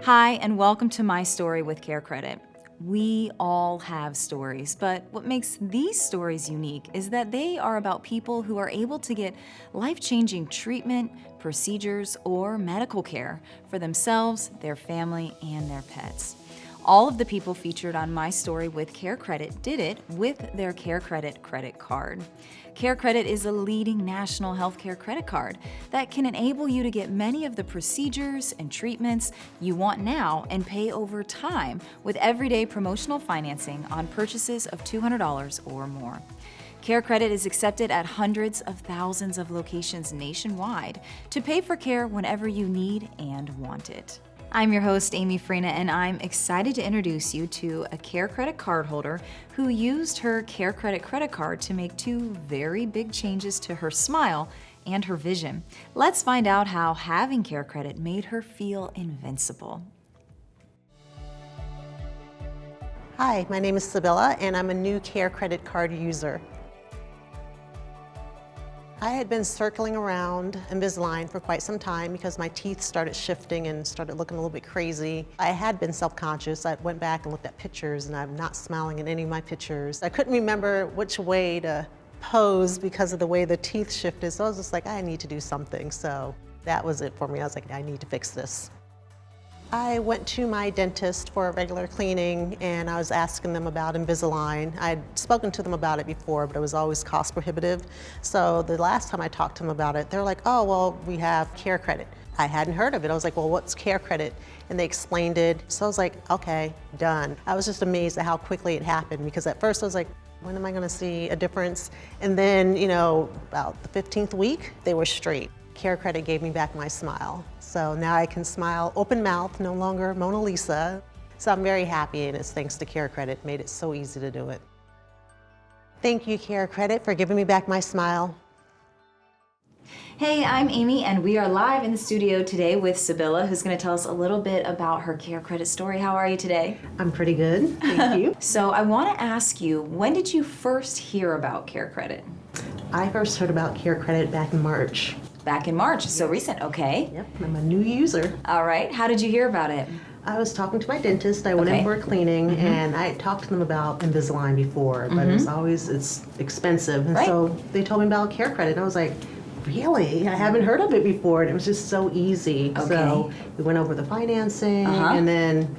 Hi, and welcome to My Story with CareCredit. We all have stories, but what makes these stories unique is that they are about people who are able to get life-changing treatment, procedures, or medical care for themselves, their family, and their pets. All of the people featured on My Story with CareCredit did it with their CareCredit credit card. CareCredit is a leading national healthcare credit card that can enable you to get many of the procedures and treatments you want now and pay over time with everyday promotional financing on purchases of $200 or more. CareCredit is accepted at hundreds of thousands of locations nationwide to pay for care whenever you need and want it. I'm your host, Amy Freena, and I'm excited to introduce you to a CareCredit cardholder who used her CareCredit credit card to make two very big changes to her smile and her vision. Let's find out how having CareCredit made her feel invincible. Hi, my name is Sibylla, and I'm a new CareCredit card user. I had been circling around Invisalign for quite some time because my teeth started shifting and started looking a little bit crazy. I had been self-conscious. I went back and looked at pictures, and I'm not smiling in any of my pictures. I couldn't remember which way to pose because of the way the teeth shifted, so I was just like, I need to do something. So that was it for me. I was like, I need to fix this. I went to my dentist for a regular cleaning, and I was asking them about Invisalign. I'd spoken to them about it before, but it was always cost prohibitive. So the last time I talked to them about it, they're like, oh, well, we have CareCredit. I hadn't heard of it. I was like, well, what's CareCredit? And they explained it. So I was like, okay, done. I was just amazed at how quickly it happened, because at first I was like, when am I gonna see a difference? And then, about the 15th week, they were straight. CareCredit gave me back my smile. So now I can smile open mouth, no longer Mona Lisa. So I'm very happy, and it's thanks to CareCredit. It made it so easy to do it. Thank you, CareCredit, for giving me back my smile. Hey, I'm Amy, and we are live in the studio today with Sibylla, who's going to tell us a little bit about her CareCredit story. How are you today? I'm pretty good, thank you. So I want to ask you, when did you first hear about CareCredit? I first heard about CareCredit back in March. Back in March, so recent, okay. Yep, I'm a new user. All right, how did you hear about it? I was talking to my dentist. I went in for a cleaning, and I had talked to them about Invisalign before, but it's expensive. And so they told me about CareCredit, and I was like, really? I haven't heard of it before, and it was just so easy. Okay. So we went over the financing, and then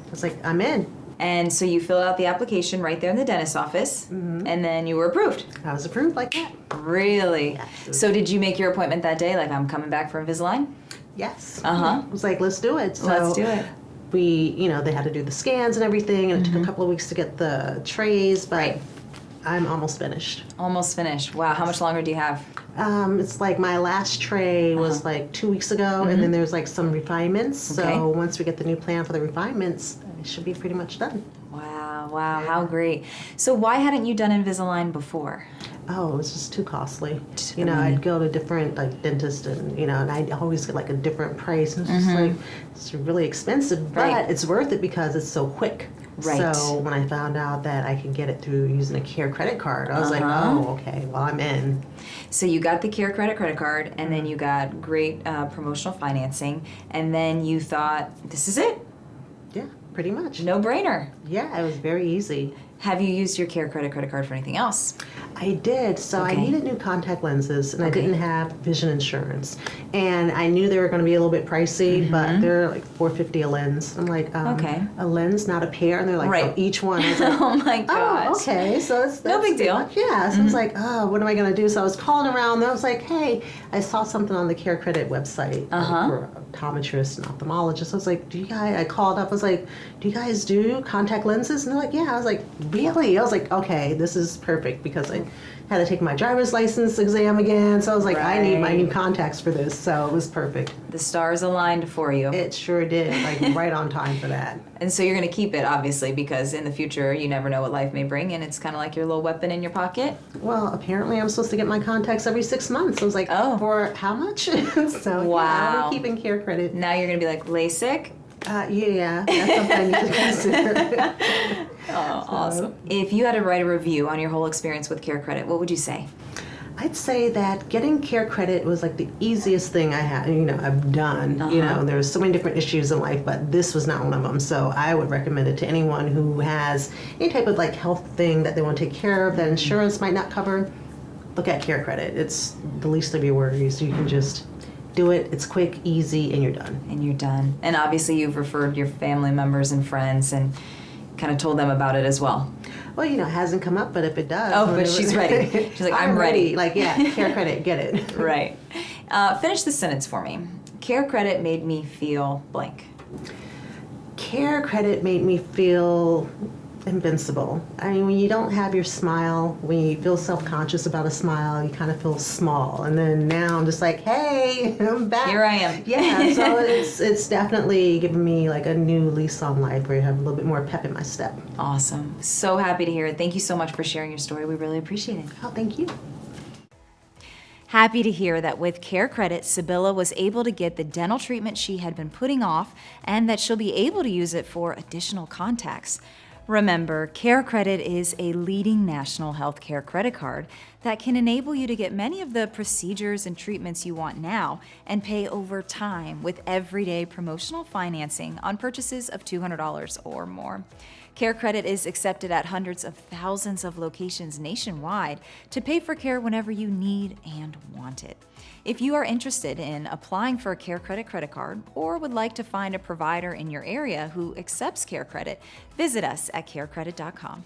I was like, I'm in. And so you filled out the application right there in the dentist's office, and then you were approved. I was approved like that. Really? Yes. So did you make your appointment that day, like I'm coming back for Invisalign? Yes. Uh-huh. I was like, let's do it. So Let's do it. We, they had to do the scans and everything, and it took a couple of weeks to get the trays, but I'm almost finished. Almost finished. Wow, how much longer do you have? It's like my last tray was like 2 weeks ago, and then there's like some refinements. Okay. So once we get the new plan for the refinements, it should be pretty much done. Wow, how great. So why hadn't you done Invisalign before? Oh, it was just too costly. I'd go to different dentists, and and I'd always get like a different price. And it's just like, it's really expensive, but it's worth it because it's so quick. Right. So when I found out that I could get it through using a CareCredit card, I was like, oh, okay, well, I'm in. So you got the CareCredit credit card, and then you got great promotional financing, and then you thought, this is it? Yeah, pretty much. No brainer. Yeah, it was very easy. Have you used your CareCredit credit card for anything else? I did. So I needed new contact lenses, and I didn't have vision insurance. And I knew they were going to be a little bit pricey, but they're like $450 a lens. I'm like, a lens, not a pair? And they're like, oh, each one. I was like, Oh my gosh. oh, okay. So that's no big deal. Yeah. So I was like, oh, what am I going to do? So I was calling around, and I was like, hey, I saw something on the CareCredit website for optometrists and ophthalmologists. I was like, I called up, I was like, do you guys do contact lenses? And they're like, yeah. I was like, really? I was like, okay, this is perfect, because I had to take my driver's license exam again. So I was like, I need my new contacts for this. So it was perfect. The stars aligned for you. It sure did, like right on time for that. And so you're going to keep it, obviously, because in the future you never know what life may bring, and it's kind of like your little weapon in your pocket. Well, apparently I'm supposed to get my contacts every 6 months. I was like, for how much? So wow. I'm keeping CareCredit. Now you're going to be like, LASIK? Yeah, that's something I need to consider. Oh, awesome. If you had to write a review on your whole experience with CareCredit, what would you say? I'd say that getting CareCredit was like the easiest thing I've done. There's so many different issues in life, but this was not one of them. So I would recommend it to anyone who has any type of like health thing that they want to take care of that insurance might not cover. Look at CareCredit. It's the least of your worries. You can just do it. It's quick, easy, and you're done. And you're done. And obviously you've referred your family members and friends and kind of told them about it as well. Well, it hasn't come up, but if it does. Oh, but she's ready. She's like, I'm ready. Like, yeah, CareCredit, get it. Right. Finish the sentence for me. CareCredit made me feel blank. CareCredit made me feel invincible. I mean, when you don't have your smile, when you feel self-conscious about a smile, you kind of feel small. And then now I'm just like, hey, I'm back. Here I am. Yeah, so it's definitely given me like a new lease on life where you have a little bit more pep in my step. Awesome. So happy to hear it. Thank you so much for sharing your story. We really appreciate it. Oh, thank you. Happy to hear that with CareCredit, Sibylla was able to get the dental treatment she had been putting off and that she'll be able to use it for additional contacts. Remember, CareCredit is a leading national healthcare credit card that can enable you to get many of the procedures and treatments you want now and pay over time with everyday promotional financing on purchases of $200 or more. CareCredit is accepted at hundreds of thousands of locations nationwide to pay for care whenever you need and want it. If you are interested in applying for a CareCredit credit card or would like to find a provider in your area who accepts CareCredit, visit us at carecredit.com.